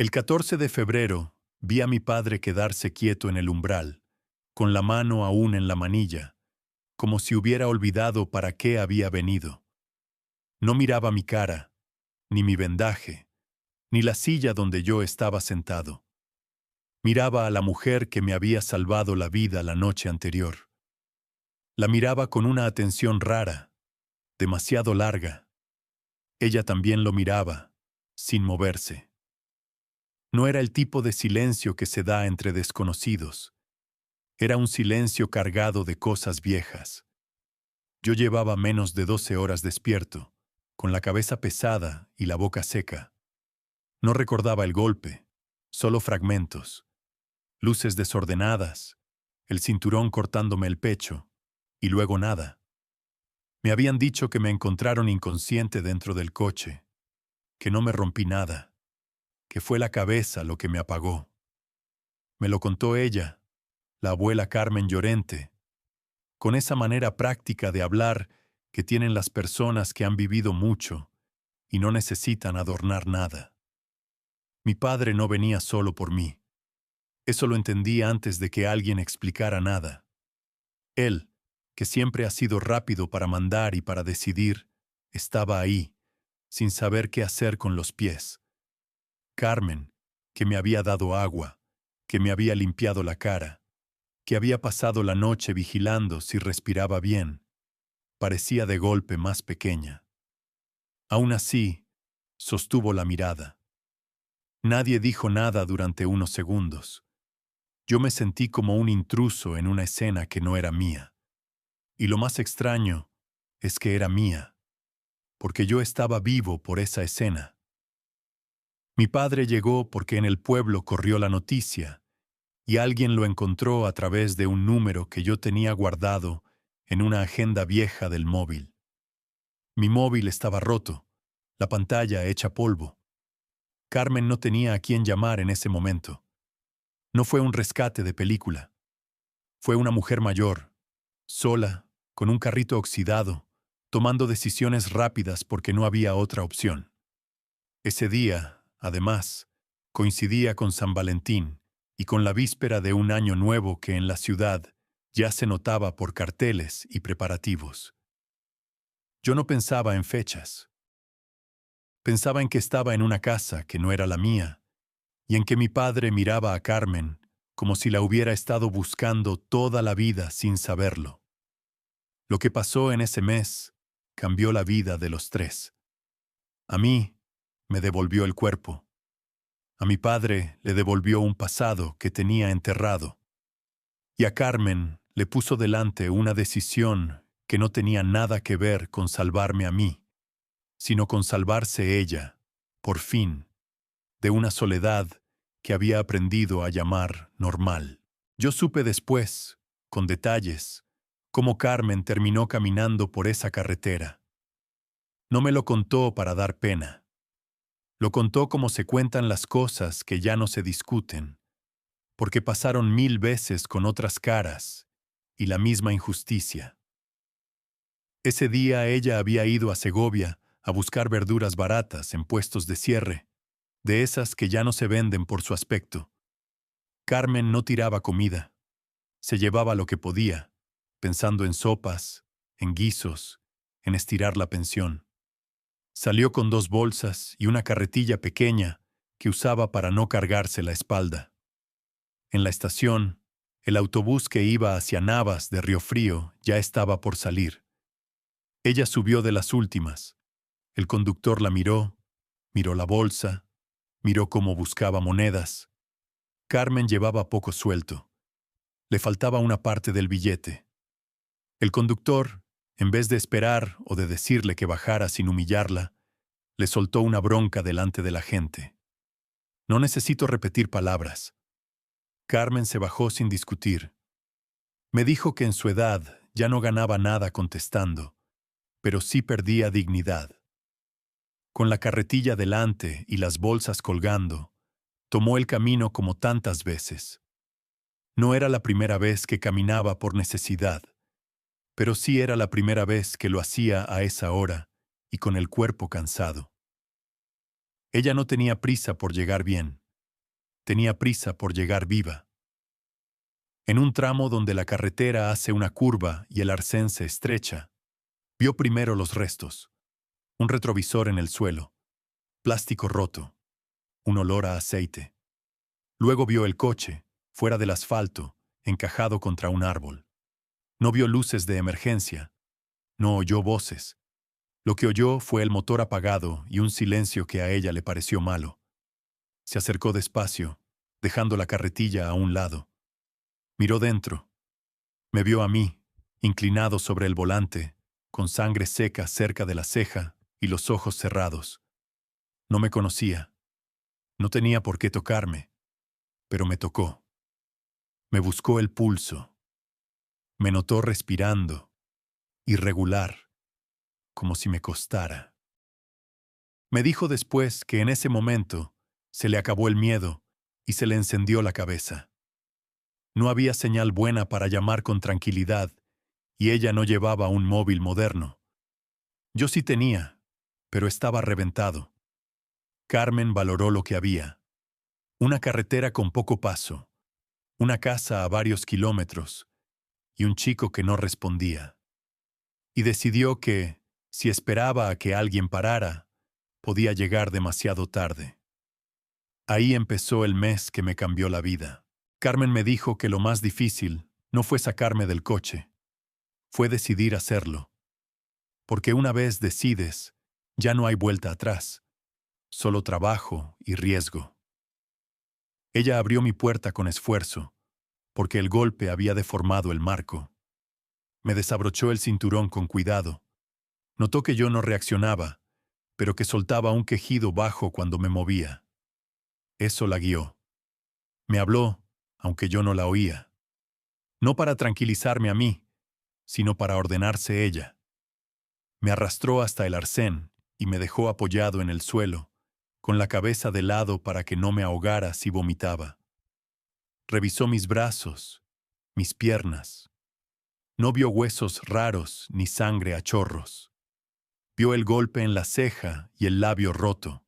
El 14 de febrero vi a mi padre quedarse quieto en el umbral, con la mano aún en la manilla, como si hubiera olvidado para qué había venido. No miraba mi cara, ni mi vendaje, ni la silla donde yo estaba sentado. Miraba a la mujer que me había salvado la vida la noche anterior. La miraba con una atención rara, demasiado larga. Ella también lo miraba, sin moverse. No era el tipo de silencio que se da entre desconocidos. Era un silencio cargado de cosas viejas. Yo llevaba menos de 12 horas despierto, con la cabeza pesada y la boca seca. No recordaba el golpe, solo fragmentos, luces desordenadas, el cinturón cortándome el pecho, y luego nada. Me habían dicho que me encontraron inconsciente dentro del coche, que no me rompí nada, que fue la cabeza lo que me apagó. Me lo contó ella, la abuela Carmen Llorente, con esa manera práctica de hablar que tienen las personas que han vivido mucho y no necesitan adornar nada. Mi padre no venía solo por mí. Eso lo entendí antes de que alguien explicara nada. Él, que siempre ha sido rápido para mandar y para decidir, estaba ahí, sin saber qué hacer con los pies. Carmen, que me había dado agua, que me había limpiado la cara, que había pasado la noche vigilando si respiraba bien, parecía de golpe más pequeña. Aún así, sostuvo la mirada. Nadie dijo nada durante unos segundos. Yo me sentí como un intruso en una escena que no era mía. Y lo más extraño es que era mía, porque yo estaba vivo por esa escena. Mi padre llegó porque en el pueblo corrió la noticia, y alguien lo encontró a través de un número que yo tenía guardado en una agenda vieja del móvil. Mi móvil estaba roto, la pantalla hecha polvo. Carmen no tenía a quién llamar en ese momento. No fue un rescate de película. Fue una mujer mayor, sola, con un carrito oxidado, tomando decisiones rápidas porque no había otra opción. Ese día, además, coincidía con San Valentín y con la víspera de un año nuevo que en la ciudad ya se notaba por carteles y preparativos. Yo no pensaba en fechas. Pensaba en que estaba en una casa que no era la mía y en que mi padre miraba a Carmen como si la hubiera estado buscando toda la vida sin saberlo. Lo que pasó en ese mes cambió la vida de los tres. A mí me devolvió el cuerpo. A mi padre le devolvió un pasado que tenía enterrado. Y a Carmen le puso delante una decisión que no tenía nada que ver con salvarme a mí, sino con salvarse ella, por fin, de una soledad que había aprendido a llamar normal. Yo supe después, con detalles, cómo Carmen terminó caminando por esa carretera. No me lo contó para dar pena. Lo contó como se cuentan las cosas que ya no se discuten, porque pasaron 1000 veces con otras caras y la misma injusticia. Ese día ella había ido a Segovia a buscar verduras baratas en puestos de cierre, de esas que ya no se venden por su aspecto. Carmen no tiraba comida. Se llevaba lo que podía, pensando en sopas, en guisos, en estirar la pensión. Salió con 2 bolsas y una carretilla pequeña que usaba para no cargarse la espalda. En la estación, el autobús que iba hacia Navas de Río Frío ya estaba por salir. Ella subió de las últimas. El conductor la miró la bolsa, miró cómo buscaba monedas. Carmen llevaba poco suelto. Le faltaba una parte del billete. El conductor, en vez de esperar o de decirle que bajara sin humillarla, le soltó una bronca delante de la gente. No necesito repetir palabras. Carmen se bajó sin discutir. Me dijo que en su edad ya no ganaba nada contestando, pero sí perdía dignidad. Con la carretilla delante y las bolsas colgando, tomó el camino como tantas veces. No era la primera vez que caminaba por necesidad, pero sí era la primera vez que lo hacía a esa hora y con el cuerpo cansado. Ella no tenía prisa por llegar bien. Tenía prisa por llegar viva. En un tramo donde la carretera hace una curva y el arcén se estrecha, vio primero los restos, un retrovisor en el suelo, plástico roto, un olor a aceite. Luego vio el coche, fuera del asfalto, encajado contra un árbol. No vio luces de emergencia, no oyó voces. Lo que oyó fue el motor apagado y un silencio que a ella le pareció malo. Se acercó despacio, dejando la carretilla a un lado. Miró dentro. Me vio a mí, inclinado sobre el volante, con sangre seca cerca de la ceja y los ojos cerrados. No me conocía. No tenía por qué tocarme, pero me tocó. Me buscó el pulso. Me notó respirando, irregular, como si me costara. Me dijo después que en ese momento se le acabó el miedo y se le encendió la cabeza. No había señal buena para llamar con tranquilidad y ella no llevaba un móvil moderno. Yo sí tenía, pero estaba reventado. Carmen valoró lo que había. Una carretera con poco paso, una casa a varios kilómetros y un chico que no respondía. Y decidió que, si esperaba a que alguien parara, podía llegar demasiado tarde. Ahí empezó el mes que me cambió la vida. Carmen me dijo que lo más difícil no fue sacarme del coche, fue decidir hacerlo. Porque una vez decides, ya no hay vuelta atrás, solo trabajo y riesgo. Ella abrió mi puerta con esfuerzo, porque el golpe había deformado el marco. Me desabrochó el cinturón con cuidado. Notó que yo no reaccionaba, pero que soltaba un quejido bajo cuando me movía. Eso la guió. Me habló, aunque yo no la oía. No para tranquilizarme a mí, sino para ordenarse ella. Me arrastró hasta el arcén y me dejó apoyado en el suelo, con la cabeza de lado para que no me ahogara si vomitaba. Revisó mis brazos, mis piernas. No vio huesos raros ni sangre a chorros. Vio el golpe en la ceja y el labio roto.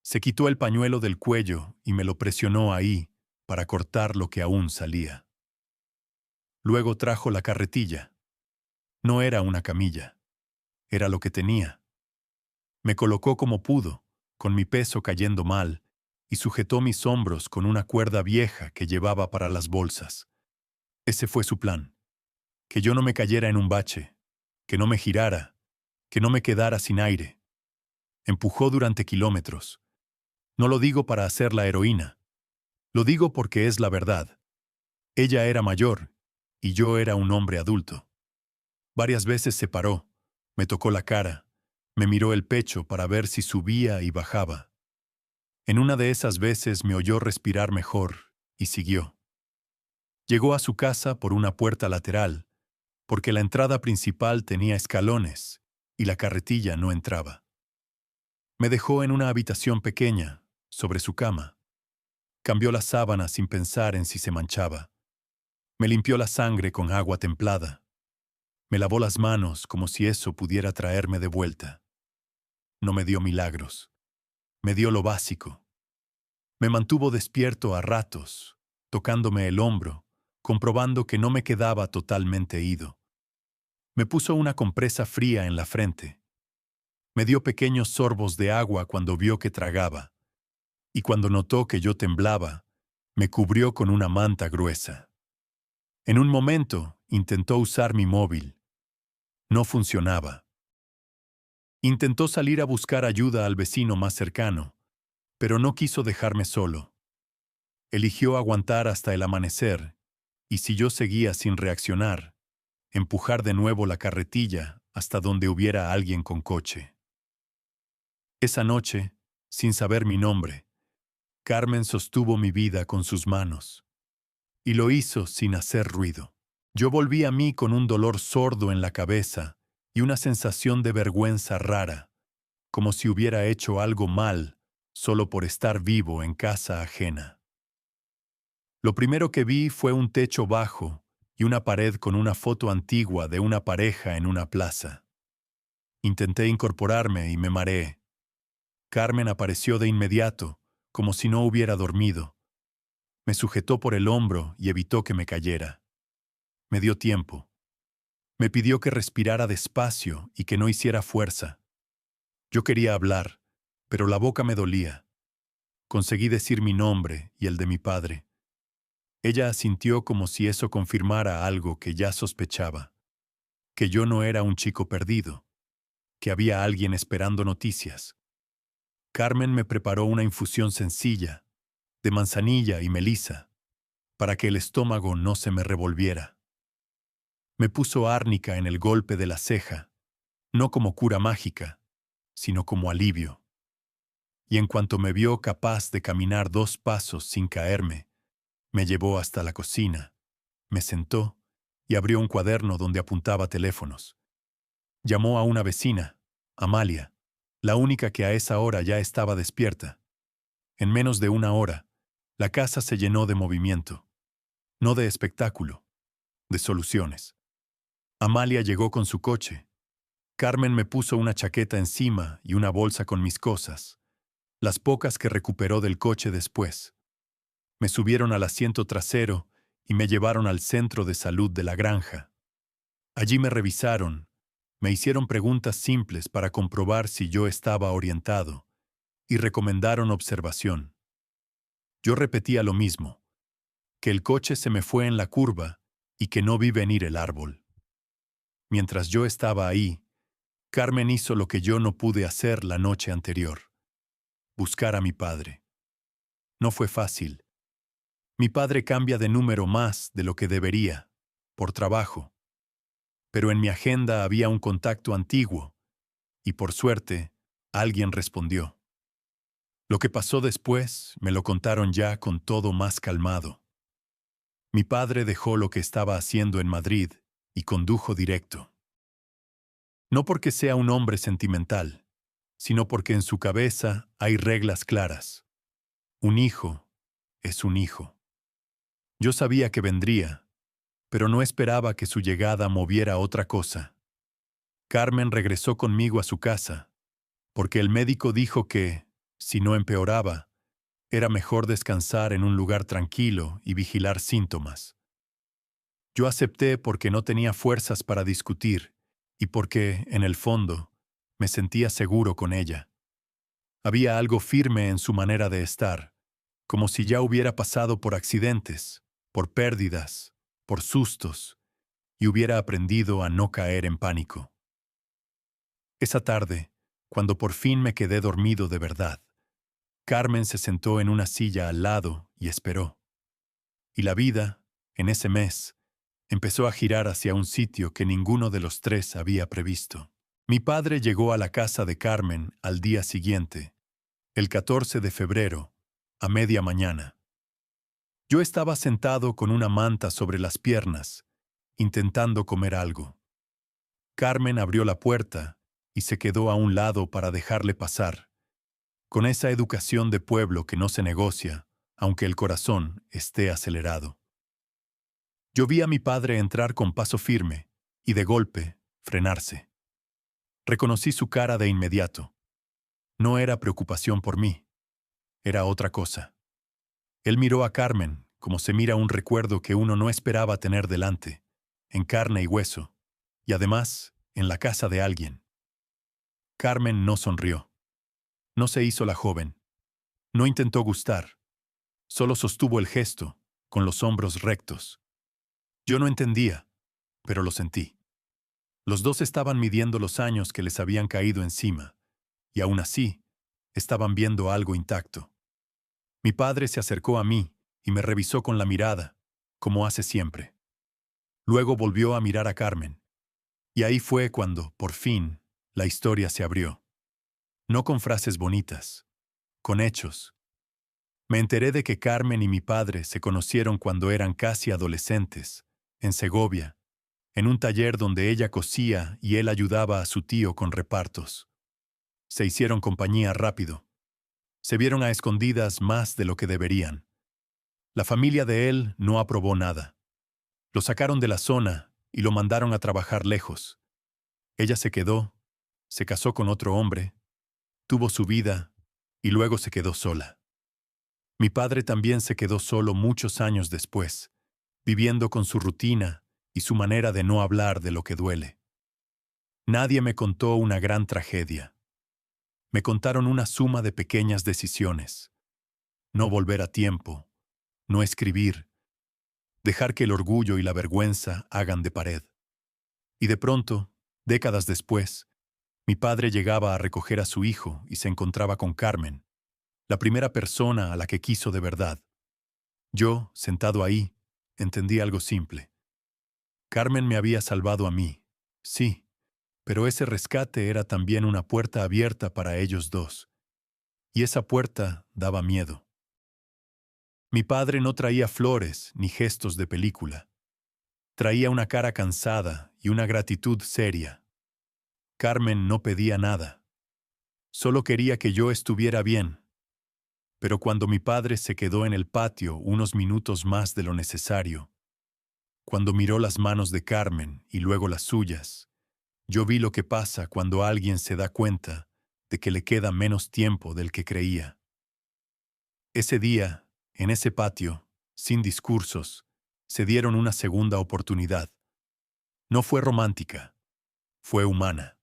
Se quitó el pañuelo del cuello y me lo presionó ahí para cortar lo que aún salía. Luego trajo la carretilla. No era una camilla. Era lo que tenía. Me colocó como pudo, con mi peso cayendo mal, y sujetó mis hombros con una cuerda vieja que llevaba para las bolsas. Ese fue su plan. Que yo no me cayera en un bache, que no me girara, que no me quedara sin aire. Empujó durante kilómetros. No lo digo para hacer la heroína. Lo digo porque es la verdad. Ella era mayor, y yo era un hombre adulto. Varias veces se paró, me tocó la cara, me miró el pecho para ver si subía y bajaba. En una de esas veces me oyó respirar mejor, y siguió. Llegó a su casa por una puerta lateral, porque la entrada principal tenía escalones, y la carretilla no entraba. Me dejó en una habitación pequeña, sobre su cama. Cambió la sábana sin pensar en si se manchaba. Me limpió la sangre con agua templada. Me lavó las manos como si eso pudiera traerme de vuelta. No me dio milagros. Me dio lo básico. Me mantuvo despierto a ratos, tocándome el hombro, comprobando que no me quedaba totalmente ido. Me puso una compresa fría en la frente. Me dio pequeños sorbos de agua cuando vio que tragaba. Y cuando notó que yo temblaba, me cubrió con una manta gruesa. En un momento intentó usar mi móvil. No funcionaba. Intentó salir a buscar ayuda al vecino más cercano, pero no quiso dejarme solo. Eligió aguantar hasta el amanecer, y si yo seguía sin reaccionar, empujar de nuevo la carretilla hasta donde hubiera alguien con coche. Esa noche, sin saber mi nombre, Carmen sostuvo mi vida con sus manos, y lo hizo sin hacer ruido. Yo volví a mí con un dolor sordo en la cabeza y una sensación de vergüenza rara, como si hubiera hecho algo mal solo por estar vivo en casa ajena. Lo primero que vi fue un techo bajo y una pared con una foto antigua de una pareja en una plaza. Intenté incorporarme y me mareé. Carmen apareció de inmediato, como si no hubiera dormido, Me sujetó por el hombro y evitó que me cayera. Me dio tiempo. Me pidió que respirara despacio y que no hiciera fuerza. Yo quería hablar, pero la boca me dolía. Conseguí decir mi nombre y el de mi padre. Ella asintió como si eso confirmara algo que ya sospechaba, que yo no era un chico perdido, que había alguien esperando noticias. Carmen me preparó una infusión sencilla, de manzanilla y melisa, para que el estómago no se me revolviera. Me puso árnica en el golpe de la ceja, no como cura mágica, sino como alivio. Y en cuanto me vio capaz de caminar 2 pasos sin caerme, me llevó hasta la cocina, me sentó y abrió un cuaderno donde apuntaba teléfonos. Llamó a una vecina, Amalia, la única que a esa hora ya estaba despierta. En menos de 1 hora, la casa se llenó de movimiento, no de espectáculo, de soluciones. Amalia llegó con su coche. Carmen me puso una chaqueta encima y una bolsa con mis cosas, las pocas que recuperó del coche después. Me subieron al asiento trasero y me llevaron al centro de salud de la granja. Allí me revisaron, me hicieron preguntas simples para comprobar si yo estaba orientado y recomendaron observación. Yo repetía lo mismo, que el coche se me fue en la curva y que no vi venir el árbol. Mientras yo estaba ahí, Carmen hizo lo que yo no pude hacer la noche anterior: buscar a mi padre. No fue fácil. Mi padre cambia de número más de lo que debería, por trabajo. Pero en mi agenda había un contacto antiguo, y por suerte, alguien respondió. Lo que pasó después me lo contaron ya con todo más calmado. Mi padre dejó lo que estaba haciendo en Madrid y condujo directo. No porque sea un hombre sentimental, sino porque en su cabeza hay reglas claras. Un hijo es un hijo. Yo sabía que vendría, pero no esperaba que su llegada moviera otra cosa. Carmen regresó conmigo a su casa, porque el médico dijo que, si no empeoraba, era mejor descansar en un lugar tranquilo y vigilar síntomas. Yo acepté porque no tenía fuerzas para discutir y porque, en el fondo, me sentía seguro con ella. Había algo firme en su manera de estar, como si ya hubiera pasado por accidentes, por pérdidas, por sustos, y hubiera aprendido a no caer en pánico. Esa tarde, cuando por fin me quedé dormido de verdad, Carmen se sentó en una silla al lado y esperó. Y la vida, en ese mes, empezó a girar hacia un sitio que ninguno de los tres había previsto. Mi padre llegó a la casa de Carmen al día siguiente, el 14 de febrero, a media mañana. Yo estaba sentado con una manta sobre las piernas, intentando comer algo. Carmen abrió la puerta y se quedó a un lado para dejarle pasar, con esa educación de pueblo que no se negocia, aunque el corazón esté acelerado. Yo vi a mi padre entrar con paso firme y, de golpe, frenarse. Reconocí su cara de inmediato. No era preocupación por mí, era otra cosa. Él miró a Carmen como se mira un recuerdo que uno no esperaba tener delante, en carne y hueso, y además en la casa de alguien. Carmen no sonrió. No se hizo la joven. No intentó gustar. Solo sostuvo el gesto, con los hombros rectos. Yo no entendía, pero lo sentí. Los dos estaban midiendo los años que les habían caído encima, y aún así, estaban viendo algo intacto. Mi padre se acercó a mí y me revisó con la mirada, como hace siempre. Luego volvió a mirar a Carmen. Y ahí fue cuando, por fin, la historia se abrió. No con frases bonitas, con hechos. Me enteré de que Carmen y mi padre se conocieron cuando eran casi adolescentes, en Segovia, en un taller donde ella cosía y él ayudaba a su tío con repartos. Se hicieron compañía rápido. Se vieron a escondidas más de lo que deberían. La familia de él no aprobó nada. Lo sacaron de la zona y lo mandaron a trabajar lejos. Ella se quedó, se casó con otro hombre, tuvo su vida y luego se quedó sola. Mi padre también se quedó solo muchos años después, viviendo con su rutina y su manera de no hablar de lo que duele. Nadie me contó una gran tragedia. Me contaron una suma de pequeñas decisiones. No volver a tiempo, no escribir, dejar que el orgullo y la vergüenza hagan de pared. Y de pronto, décadas después, mi padre llegaba a recoger a su hijo y se encontraba con Carmen, la primera persona a la que quiso de verdad. Yo, sentado ahí, entendí algo simple. Carmen me había salvado a mí, sí, pero ese rescate era también una puerta abierta para ellos dos, y esa puerta daba miedo. Mi padre no traía flores ni gestos de película. Traía una cara cansada y una gratitud seria. Carmen no pedía nada. Solo quería que yo estuviera bien. Pero cuando mi padre se quedó en el patio unos minutos más de lo necesario, cuando miró las manos de Carmen y luego las suyas, yo vi lo que pasa cuando alguien se da cuenta de que le queda menos tiempo del que creía. Ese día, en ese patio, sin discursos, se dieron una segunda oportunidad. No fue romántica, fue humana.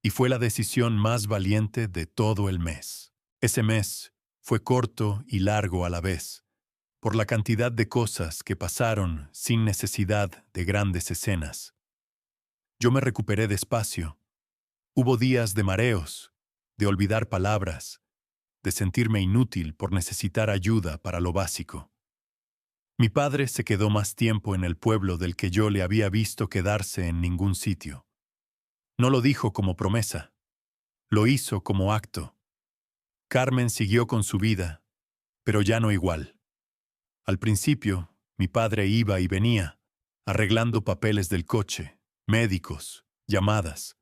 Y fue la decisión más valiente de todo el mes. Ese mes fue corto y largo a la vez, por la cantidad de cosas que pasaron sin necesidad de grandes escenas. Yo me recuperé despacio. Hubo días de mareos, de olvidar palabras, de sentirme inútil por necesitar ayuda para lo básico. Mi padre se quedó más tiempo en el pueblo del que yo le había visto quedarse en ningún sitio. No lo dijo como promesa, lo hizo como acto. Carmen siguió con su vida, pero ya no igual. Al principio, mi padre iba y venía, arreglando papeles del coche, médicos, llamadas,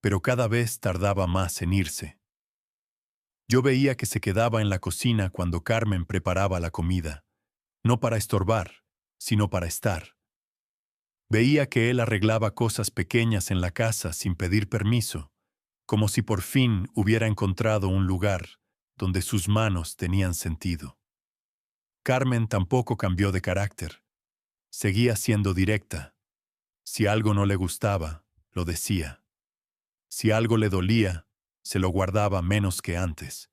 pero cada vez tardaba más en irse. Yo veía que se quedaba en la cocina cuando Carmen preparaba la comida, no para estorbar, sino para estar. Veía que él arreglaba cosas pequeñas en la casa sin pedir permiso, como si por fin hubiera encontrado un lugar donde sus manos tenían sentido. Carmen tampoco cambió de carácter. Seguía siendo directa. Si algo no le gustaba, lo decía. Si algo le dolía, se lo guardaba menos que antes.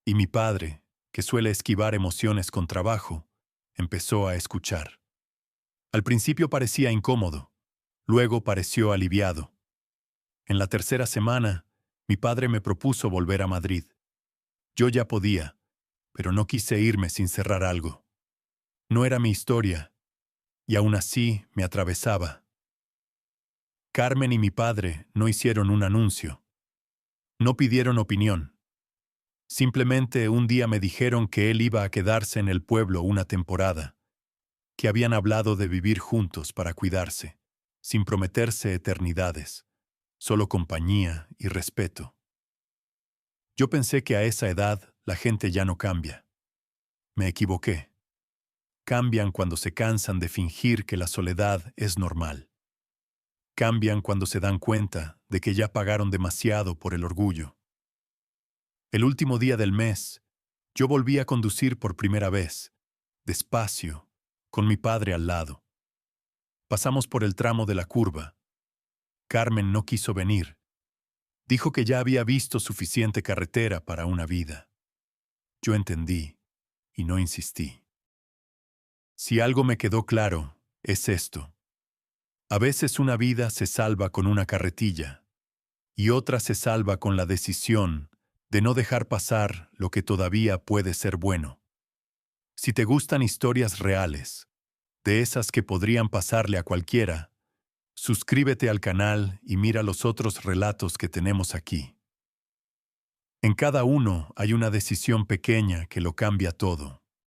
Y mi padre, que suele esquivar emociones con trabajo, empezó a escuchar. Al principio parecía incómodo, luego pareció aliviado. En la tercera semana, mi padre me propuso volver a Madrid. Yo ya podía, pero no quise irme sin cerrar algo. No era mi historia, y aún así me atravesaba. Carmen y mi padre no hicieron un anuncio. No pidieron opinión. Simplemente un día me dijeron que él iba a quedarse en el pueblo una temporada, que habían hablado de vivir juntos para cuidarse, sin prometerse eternidades, solo compañía y respeto. Yo pensé que a esa edad la gente ya no cambia. Me equivoqué. Cambian cuando se cansan de fingir que la soledad es normal. Cambian cuando se dan cuenta de que ya pagaron demasiado por el orgullo. El último día del mes, yo volví a conducir por primera vez, despacio, con mi padre al lado. Pasamos por el tramo de la curva. Carmen no quiso venir. Dijo que ya había visto suficiente carretera para una vida. Yo entendí y no insistí. Si algo me quedó claro, es esto. A veces una vida se salva con una carretilla y otra se salva con la decisión de no dejar pasar lo que todavía puede ser bueno. Si te gustan historias reales, de esas que podrían pasarle a cualquiera, suscríbete al canal y mira los otros relatos que tenemos aquí. En cada uno hay una decisión pequeña que lo cambia todo.